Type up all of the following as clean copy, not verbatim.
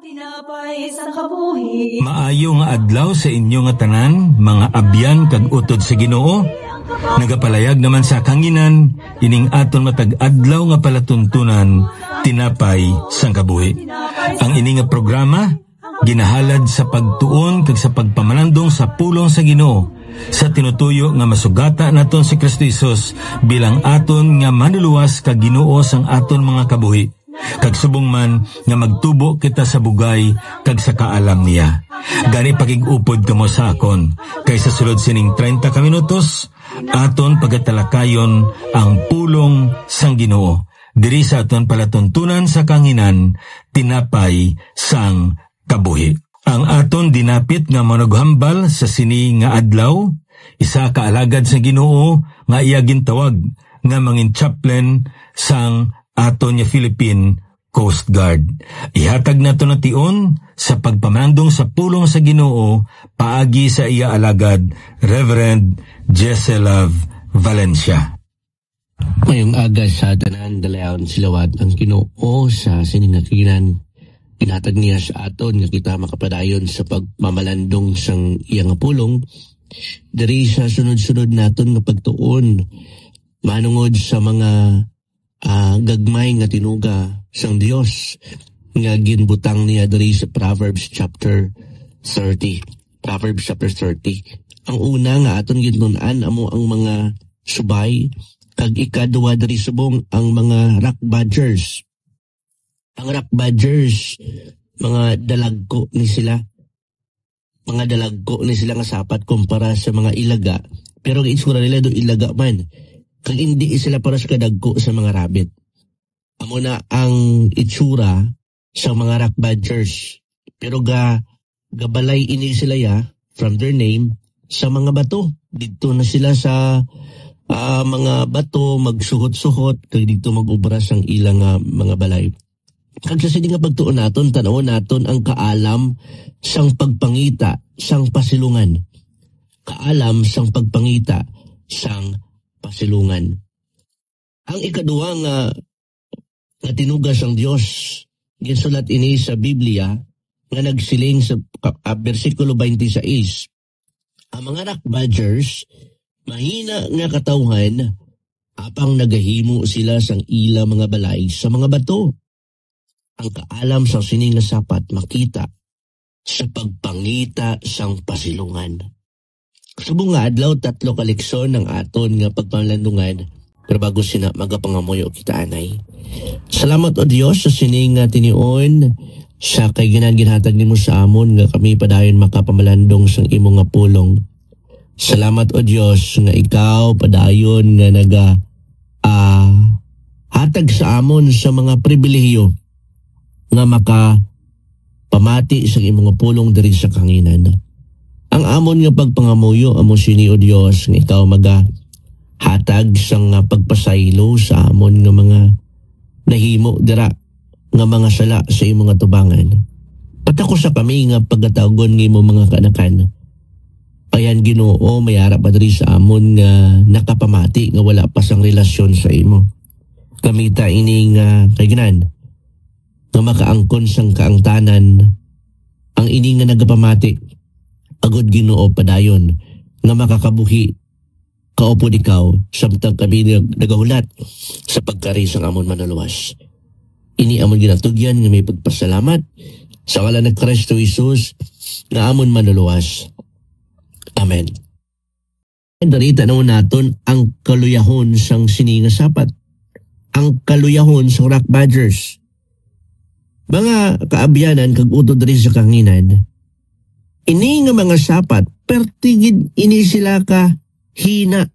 Tinapay sa kabuhi. Maayo nga adlaw sa inyo nga tanan, mga abyan kag utod sa Ginoo. Nagapalayag naman sa kanginan, ining aton matag adlaw nga palatuntunan, tinapay sang kabuhi. Ang ini nga programa ginahalad sa pagtuon kag sa pagpamalandong sa pulong sa Ginoo, sa tinutuyo nga masugata naton si Kristo Jesus bilang aton nga manuluwas kag Ginoo sang aton mga kabuhi. Kag subong man nga magtubo kita sa bugay kag sa kaalam niya. Gani pagig-upod kamo sa akon, kay sa sulod sining 30 ka minutos, aton pagatalakayon ang pulong sang Ginoo. Diri sa aton palatuntunan sa kanginan, tinapay sang kabuhi. Ang aton dinapit nga managhambal sa sini nga adlaw, isa ka alagad sa Ginoo nga iya gintawag nga mangin chaplain sang aton nga Philippine Coast Guard. Ihatag nato na tion sa pagpamandong sa pulong sa Ginoo paagi sa iya alagad, Reverend Jeselav Valencia. Ngayong aga sa tanan dalayaon silawat ang Ginoo sa siningakinan. Inhatag niya sa aton nga kita makapadayon sa pagmamalandong sang iya nga pulong. Diri sa sunod-sunod naton nga pagtuon manungod sa mga gagmay nga tinuga sang Dios nga ginbutang niya diri sa Proverbs chapter 30. Proverbs chapter 30. Ang una nga aton gitun-an amo ang mga subay, kag ikaduha diri subong ang mga rock badgers. Ang rock badgers, mga dalagko ni sila. Mga dalagko ni sila nga sapat kumpara sa mga ilaga. Pero ang itsura nila do ilaga man. Kag hindi sila para sa kadagko sa mga rabbit. Amo na ang itsura sa mga rock badgers. Pero gabalay ini sila from their name sa mga bato. Dito na sila sa mga bato magsuhot-suhot kag dito magubras ang ilang mga balay. Kag sa sini nga pagtuon naton, tanawon naton ang kaalam sang pagpangita sang pasilungan. Kaalam sang pagpangita sang pasilungan. Ang ikaduha nga tinugas ang Dios, ginsulat ini sa Biblia nga nagsiling sa versikulo 26. Ang mga rock badgers mahina nga katawhan apang nagahimo sila sang ila mga balay sa mga bato. Ang kaalam sang sining nga sapat makita sa pagpangita sang pasilungan. Subong nga adlaw 3 ka leksyon ng aton nga pagpamalandungan, pero bago sina magapangamuyo kita anay. Salamat o Dios sa sining nga tinion sa kay ginhatag nimo sa amon nga kami padayon makapamalandong sang imo nga pulong. Salamat o Dios nga ikaw padayon nga hatag sa amon sa mga pribilehiyo nga makapamati sa imo nga pulong diri sa kanginan. Ang amon nga pagpangamuyo amo sini o Dios nga ikaw hatag sang pagpasaylo sa amon nga mga nahimo dira nga mga sala sa imo nga tubangan. Patako sa kami nga pagkatawgon nga imo mga kanakan. Ayan Ginoo, mayara pa diri sa amon nga nakapamati nga wala pa sang relasyon sa imo. Kamita ini nga kayganan nga makaangkon sang kaangtanan ang ini nga nagapamati. Agod Ginoo padayon nga makakabuhi kaupod ikaw samtang kami nagahulat sa pagkari sang amon manuluwas. Ini amon ginatugyan nga may pagpasalamat sa ngalan ni Kristo Jesus nga amon manuluwas. Amen. Darita naman naton ang kaluyahon sang sini nga sapat. Ang kaluyahon sang rock badgers. Mga kaabyanan kag utod diri sa kanginan. Ini nga mga sapat, pertigid ini sila ka hina.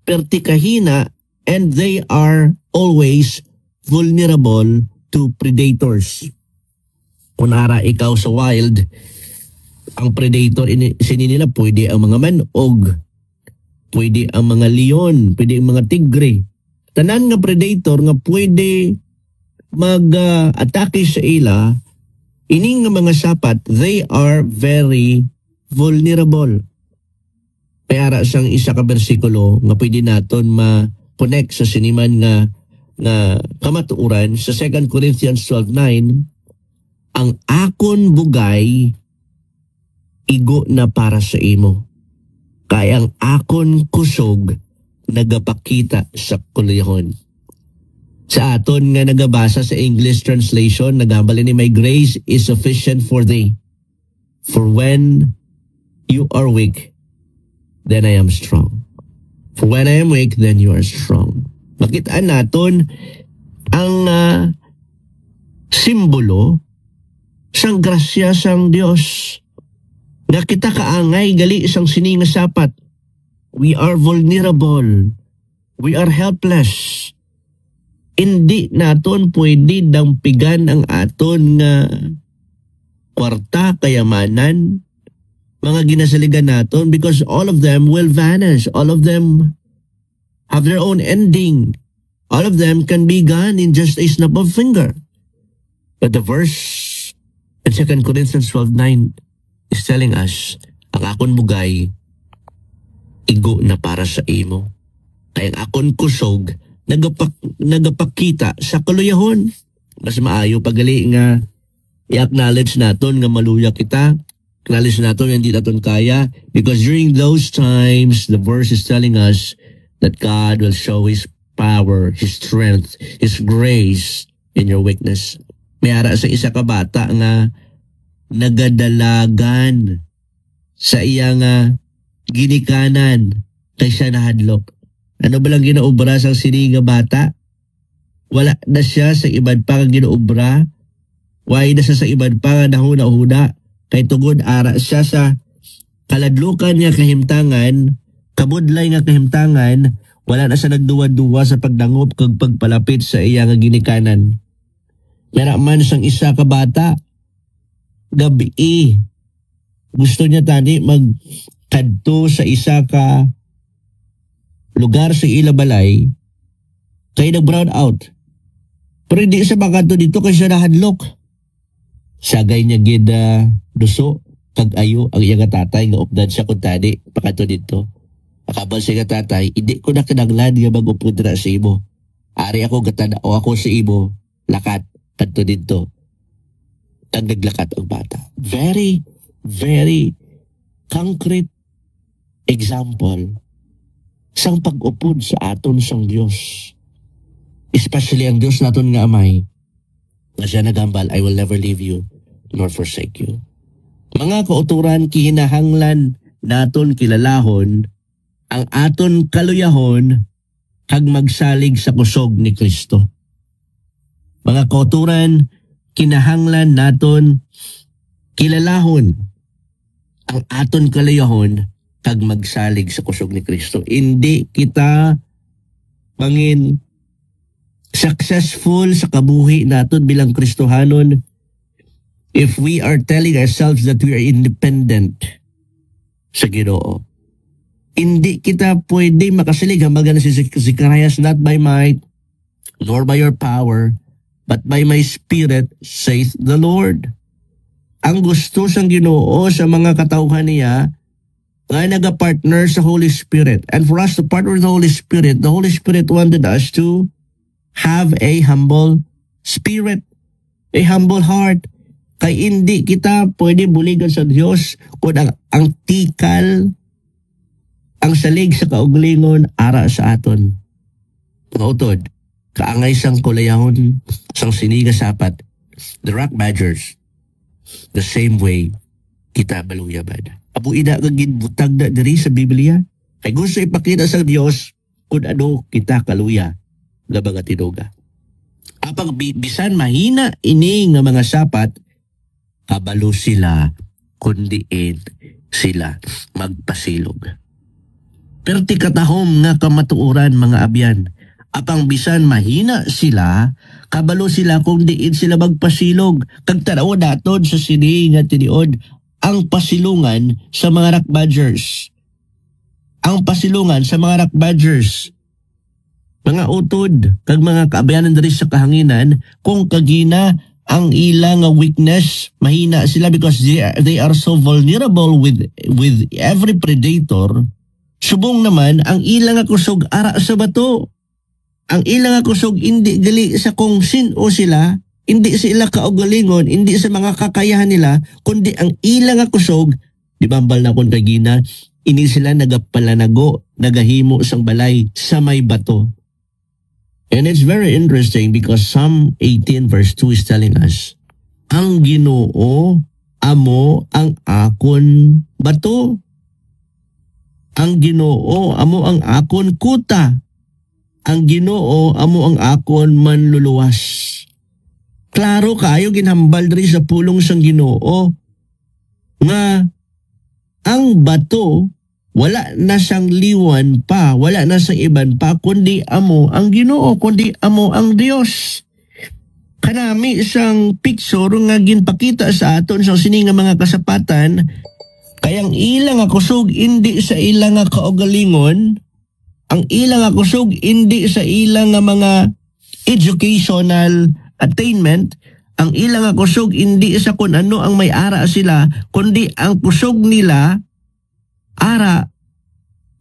Perti ka hina and they are always vulnerable to predators. Kunara ikaw sa wild, ang predator sini nila pwede ang mga manog, pwede ang mga leon, pwede ang mga tigre. Tanan nga predator nga pwede mag-atake sa ila. Ining nga mga sapat, they are very vulnerable. Kaya sang isa ka bersikulo nga pwede naton ma-connect sa siniman nga kamatuuran sa 2 Corinthians 12:9. ang akon bugay igo na para sa imo. Kaya ang akon kusog nagapakita sa kulihon. Sa aton nga nagabasa sa English translation, nagabali ni my grace is sufficient for thee. For when you are weak, then I am strong. For when I am weak, then you are strong. Makitaan naton ang simbolo sang grasya sang Dios. Nga kita kaangay gali isang sini nga sapat. We are vulnerable. We are helpless. Hindi naton pwede dampigan ang aton nga kwarta, kayamanan, mga ginasaligan naton because all of them will vanish. All of them have their own ending. All of them can be gone in just a snap of finger. But the verse in 2 Corinthians 12:9 is telling us, ang akon bugay, igo na para sa imo. Kaya ang akon kusog, nagapakita sa kaluyahon. Mas maayo pagali nga i-acknowledge naton nga maluya kita. Acknowledge naton nga hindi naton kaya. Because during those times, the verse is telling us that God will show His power, His strength, His grace in your weakness. May ara sa isa ka bata nga nagadalagan sa iyang ginikanan kaysa nahadlok. Ano ba lang ginaubra sa sininga bata? Wala na siya sa ibad pa nga ginaubra. Why na siya sa ibad pa nga nahuna-huna. Kay tugod ara siya sa kaladlukan niya kahimtangan, kabudlay nga kahimtangan, wala na siya nagduwa-duwa sa pagdangop kag pagpalapit sa iya nga ginikanan. Mera man sang isa ka bata, gabi gusto niya tani magkadto sa isa ka lugar sa ilabalay, kaya nag-brown out. Pero hindi siya makadto dito kasi siya nahadlok. Sagay niya gid duso, kag ayo ang iya nga tatay nga updan siya kung tani, pakadto dito. Akabal siya nga tatay, hindi ko na kinaglan nga mag-upod na sa imo. Ari ako gatana o ako sa imo, lakat, kadto dito. Kag naglakat ang bata. Very, very concrete example sang pag-upod sa aton sang Dios. Especially ang Dios naton nga amay. Nga siya nagambal, I will never leave you nor forsake you. Mga kauturan, kihinahanglan naton kilalahon ang aton kaluyahon kag magsalig sa kusog ni Kristo. Mga kauturan, kinahanglan naton kilalahon ang aton kaluyahon kag magsalig sa kusog ni Kristo. Hindi kita mangin successful sa kabuhi naton bilang Kristohanon if we are telling ourselves that we are independent sa Ginoo. Hindi kita pwede makasalig. Hambaga na si Zechariah, not by might nor by your power but by my spirit saith the Lord. Ang gusto sang Ginoo sa mga katawhan niya nga nagapartner sa Holy Spirit. And for us to partner with the Holy Spirit wanted us to have a humble spirit, a humble heart. Kay hindi kita pwede buligan sa Dios kung ang tikal, ang salig sa kauglingon ara sa aton. Mautod, kaangay sang kulayahon, sang siniga sapat, the rock badgers, the same way kita baluyabad. Abu ina kagin butag na diri sa Biblia. Kay gusto ipakita sa Dios kung ano kita kaluya nga mga tinuga. Apang bisan mahina ini nga mga sapat, kabalo sila kundiin sila magpasilog. Pero ti katahom nga kamatuoran mga abyan. Apang bisan mahina sila, kabalo sila kung diin sila magpasilog. Kag tanaw naton sa sini nga tiniod ang pasilungan sa mga rock badgers. Ang pasilungan sa mga rock badgers. Mga utod, kag mga kaabayanan diri sa kahanginan, kung kagina ang ilang weakness, mahina sila because they are so vulnerable with every predator. Subong naman, ang ilang kusog ara sa bato. Ang ilang kusog hindi gali sa kung sino sila, hindi sa ila kaugalingon, hindi sa mga kakayahan nila, kundi ang ila nga kusog, di ba ambal na kung kagina, ini sila nagapalanago, nagahimo sang balay sa may bato. And it's very interesting because Psalm 18 verse 2 is telling us, ang Ginoo amo ang akon bato. Ang Ginoo amo ang akon kuta. Ang Ginoo amo ang akon manluluwas. Klaro kayo ginhambal diri sa pulong sang Ginoo nga ang bato wala na siyang liwan pa, wala na siyang iban pa kundi amo ang Ginoo, kundi amo ang Dios. Kanami isang picture nga ginpakita sa aton sa sining nga mga kasapatan, kayang ilang nga kusog hindi sa ilang nga kaugalingon, ang ilang nga kusog hindi sa ilang nga mga educational attainment, ang ilang nga kusog hindi sa kung ano ang may ara sila, kundi ang kusog nila ara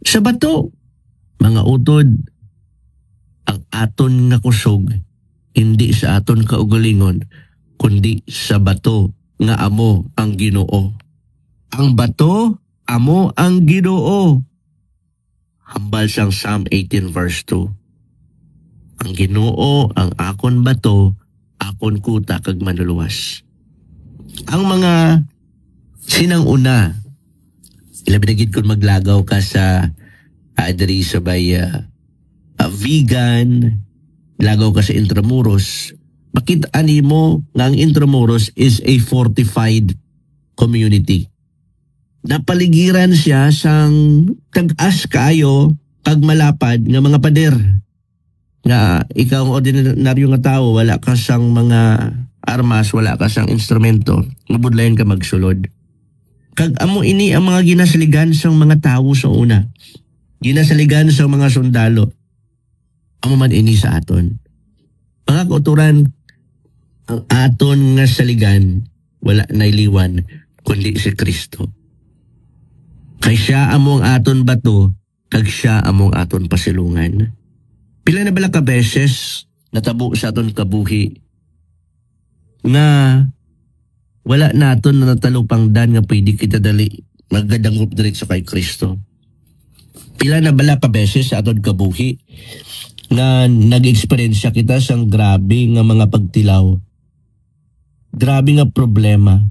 sa bato. Mga utod, ang aton nga kusog hindi sa aton kaugalingon, kundi sa bato nga amo ang Ginoo. Ang bato, amo ang Ginoo. Hambal sang Psalm 18 verse 2. Ang Ginoo, ang akon bato, akon kuta kag manluluwas. Ang mga sinang una, ilabinagid kung maglagaw ka sa adri sabay vegan, lagaw ka sa Intramuros, makitaan mo nga ang Intramuros is a fortified community. Napaligiran siya sang tag-as kayo kag malapad nga mga pader. Nga ikaw ang ordinaryo nga tao, wala ka sang mga armas, wala ka sang instrumento, mabudlayan ka magsulod. Kag amo ini ang mga ginasaligan sang mga tao sa una. Ginasaligan sang mga sundalo. Amo man ini sa aton. Mga kauturan, ang aton nga saligan, wala na iliwan, kundi si Kristo. Kay siya among aton bato, kag siya among aton pasilungan. Pila na bala ka beses natabo sa aton kabuhi nga wala naton na natalupangdan nga pwede kita dali magdadangup diretso kay Kristo. Pila na bala ka beses sa aton kabuhi nga nag-experience kita sang grabe nga mga pagtilaw. Grabe nga problema.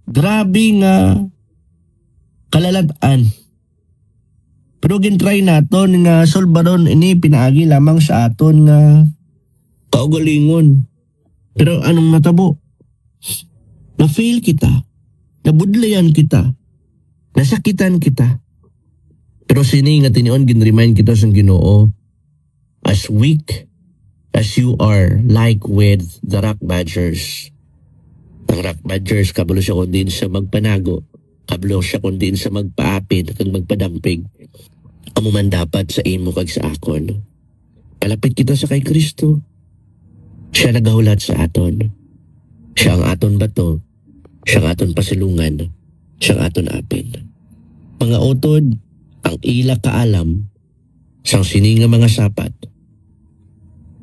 Grabe nga kalalad-an. Pero gintry naton nga solbaron ini pinaagi lamang sa aton nga kaugalingon. Pero anong natabo? Na-fail kita. Nabudlayan kita. Nasakitan kita. Pero sini nga tinion ginremind kita sa Ginoo, as weak as you are, like with the rock badgers. Ang rock badgers, kabalo siya kung din sa magpanago. Kabalo siya kung din sa magpaapid kag magpadampig. Amo man dapat sa imo kag sa akon. Palapit kita sa kay Kristo. Siya nagahulat sa aton. Siya ang aton bato. Siya ang aton pasilungan. Siya ang aton apid. Mga utod, ang ila kaalam sang sininga mga sapat,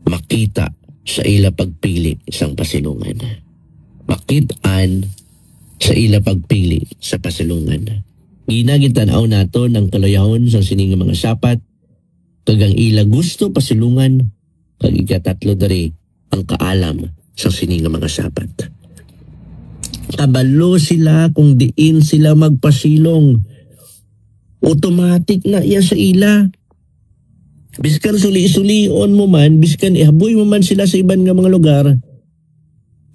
makita sa ila pagpili sang pasilungan. Makitaan sa ila pagpili sa pasilungan. Ginagitan-aw nato ng kaluyahon sang sininga mga sapat, kag ang ila gusto pasilungan, kag ikatatlo dari ang kaalam sang sininga mga sapat. Kabalo sila kung diin sila magpasilong. Automatic na iya sa ila. Biskan suli-sulion mo man, biskan ihaboy mo man sila sa iban nga mga lugar,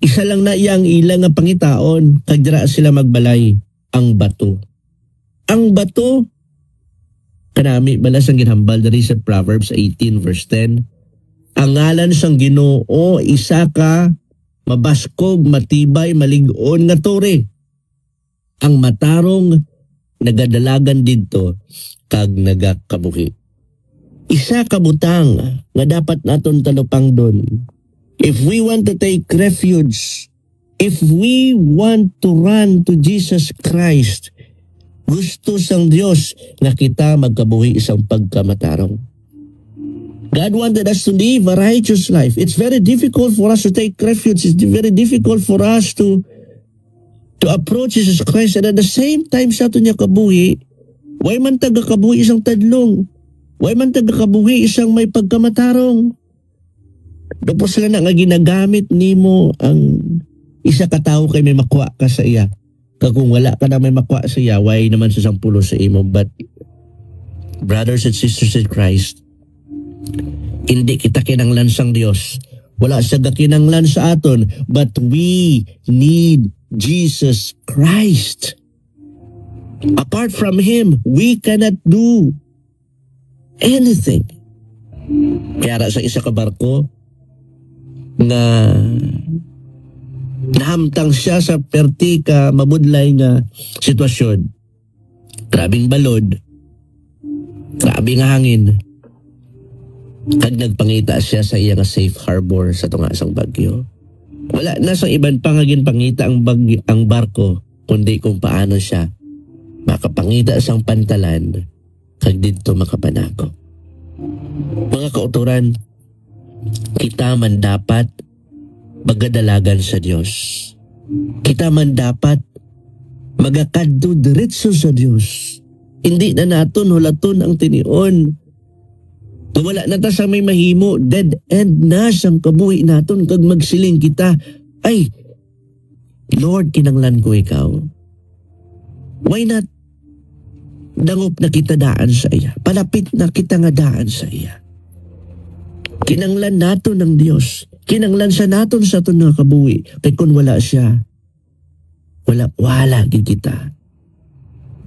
isa lang na iyang ilang nga pangitaon, kag dira sila magbalay, ang bato. Ang bato, kanami balas ang ginhambal dari sa Proverbs 18 verse 10, ang ngalan sang Ginoo isa ka mabaskog, matibay, malig-on nga tore. Ang matarong nagadalagan didto kag nagakabuhi. Isa kabutang nga dapat naton talupang doon. If we want to take refuge, if we want to run to Jesus Christ, gusto sang Dios nga kita magkabuhi isang pagkamatarong. God wanted us to live a righteous life. It's very difficult for us to take refuge. It's very difficult for us to approach Jesus Christ. And at the same time, sa ato niya kabuhi, way man taga-kabuhi isang tadlong. Way man taga-kabuhi isang may pagkamatarong. Tapos sila na nga ginagamit nimo ang isa ka tao kay may makwa ka sa iya. Kung wala ka na may makwa sa iya, way naman sa 10 sa imo. But brothers and sisters in Christ, hindi kita kinanglan sang Dios. Wala siya kinanglan sa aton, but we need Jesus Christ. Apart from Him, we cannot do anything. Kaya sa isa ka barko na nahamtang siya sa perti ka mabudlay nga sitwasyon. Grabing balod, grabing hangin. Kag nagpangita siya sa iya nga safe harbor sa tunga sang bagyo. Wala na sa iban pa nga ginpangita ang barko kundi kung paano siya makapangita sang pantalan kag didto makapanako. Mga kauturan, kita man dapat magadalagan sa Dios. Kita man dapat magakadto diretso sa Dios. Hindi na naton hulaton ang tinion. Wala na ta sa may mahimo, dead end na sang kabuhi naton kag magsiling kita, ay, Lord, kinanglan ko ikaw. Why not? Dangop na kita daan sa iya. Palapit na kita nga daan sa iya. Kinanglan naton ng Dios. Kinanglan sa naton sa aton nga kabuhi. Kaya kung wala siya, wala gid kita.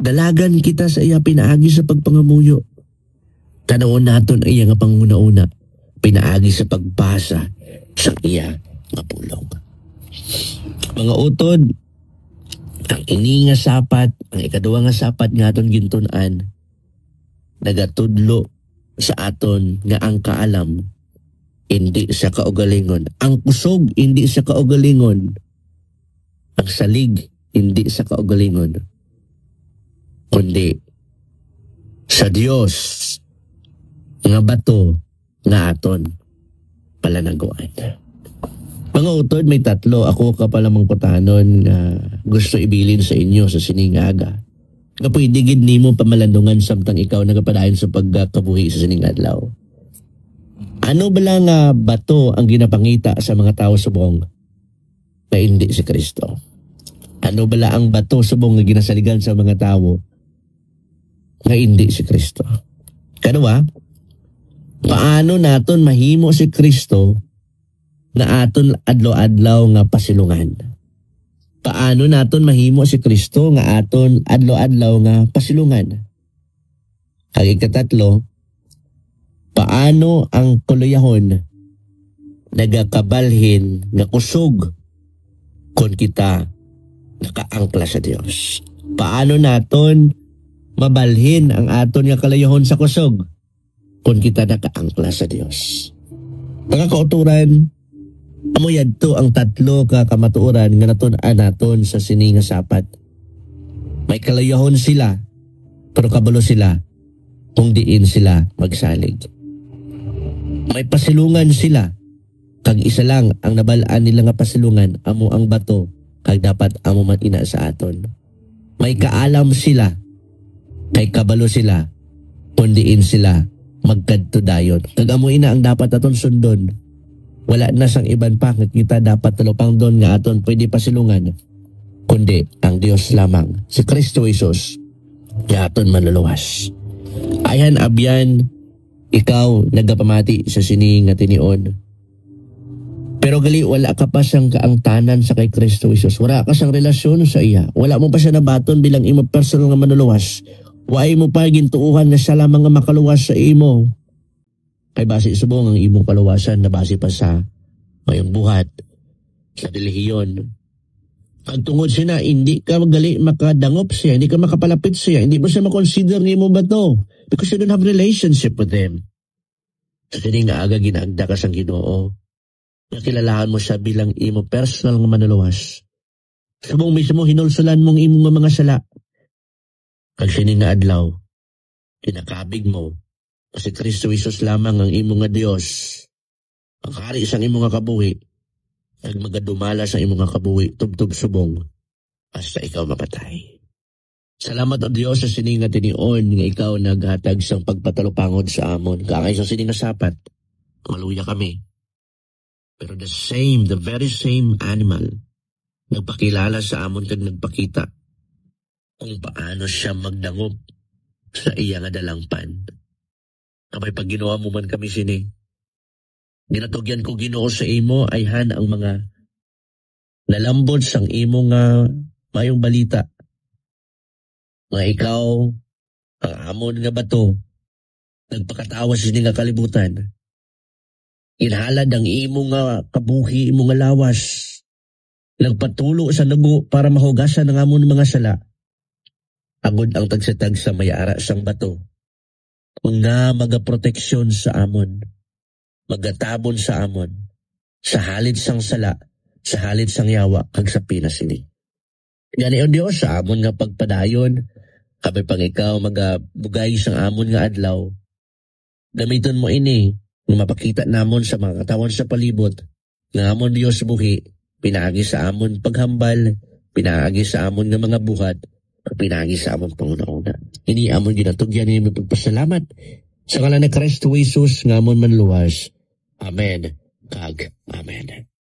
Dalagan kita sa iya pinaagi sa pagpangamuyo. Tanawon naton ang iya nga panguna-una, pinaagi sa pagbasa sa iya nga pulong. Mga utod, ang ini nga sapat, ang ikaduwa nga sapat nga aton gintun-an, nagatudlo sa aton nga ang kaalam, hindi sa kaugalingon. Ang kusog, hindi sa kaugalingon. Ang salig, hindi sa kaugalingon. Kundi sa Dios nga bato nga aton palanaguan. Mga utod, may tatlo. Ako ka pala mangkutanon nga gusto ibilin sa inyo sa siningaga. Nga pwede gid nimo pamalandungan samtang ikaw nagapadayon sa pagkabuhi sa siningadlaw. Ano bala nga bato ang ginapangita sa mga tao subong na hindi si Kristo? Ano bala ang bato subong nga ginasaligan sa mga tao na hindi si Kristo? Kanawa, paano naton mahimo si Kristo na aton adlaw-adlaw nga pasilungan? Paano naton mahimo si Kristo nga aton adlaw-adlaw nga pasilungan? Ang ikatatlo, paano ang kuluyahon nagakabalhin nga kusog kung kita nakaangkla sa Dios? Paano naton mabalhin ang aton nga kalayahon sa kusog kung kita nakaangkla sa Dios? Mga kauturan, amuyad to ang tatlo ka kamatuoran nga natun-an naton sa sini nga sapat. May kalayahon sila, pero kabalo sila kung diin sila magsalig. May pasilungan sila, kag isa lang ang nabalaan nila nga pasilungan, amo ang bato, kag dapat amo man ina sa aton. May kaalam sila, kay kabalo sila, kung diin sila magkadto dayon. Kag amo ina ang dapat aton sundon. Wala na sang iban pa nga kita dapat talupang doon nga aton pwede pasilungan, kundi ang Dios lamang, si Kristo Jesus, nga aton manluluwas. Ayan abyan, ikaw nagapamati sa sini nga tinion. Pero gali wala ka pa sang kaangtanan sa kay Kristo Jesus. Wala ka sang relasyon sa iya. Wala mo pa siya nabaton bilang imo personal nga manluluwas. Waay mo pa gintuuhan na siya lamang nga makaluwas sa imo. Kay base subong ang imong kaluwasan na base pa sa mayong buhat, sa relihiyon. Ang tungod siya na hindi ka magali makadangop siya, hindi ka makapalapit siya, hindi mo siya makonsider ni mo ba to? Because you don't have relationship with them. Kasi nga aga ginagda ka sang Ginoo. Nakilalahan mo siya bilang imo personal nga manluluwas. Subong mismo hinulsulan mong imong mga sala. Kag sini nga adlaw, kinakabig mo, Kasi Kristo Jesus lamang ang imo nga Dios. Ang hari sang imo nga kabuhi, ag magadumala sa imo nga kabuhi, tubtub subong, hasta ikaw mapatay. Salamat o Dios sa sining nga tinion nga ikaw naghatag sang pagpatalupangod sa amon. Kaangay sa sining nga sapat, maluya kami. Pero the very same animal, nagpakilala sa amon kag nagpakita kung paano siya magdangop sa iya nga dalangpan. Kapay pag ginawa mo man kami sini, ginatugyan ko Ginoo sa imo ay han ang mga nalambod sang imo nga mayong balita. Nga ikaw, ang amon nga bato, nagpakatawa sa nga kalibutan. Inhalad ang imo nga kabuhi, imo nga lawas. Nagpatulo sa dugo para mahugasan ang amon mga sala. Agod ang tagsatag sa mayara sang bato. Nga magaproteksyon sa amon. Magatabon sa amon. Sa halid sang sala, sa halid sang yawa, kag sa pinasini. Gani o Diyos, sa amon nga pagpadayon, kabay pang ikaw magabugay sang amon nga adlaw. Gamiton mo ini, nga mapakita namon sa mga katawan sa palibot, nga amon Diyos buhi, pinaagi sa amon paghambal, pinaagi sa amon nga mga buhat, pinaagi sa amon panguna-una. Ini amon ginatugyan ni magpagpasalamat sa ngalan ni Kristo Jesus nga amon manluwas. Amen. Kag amen.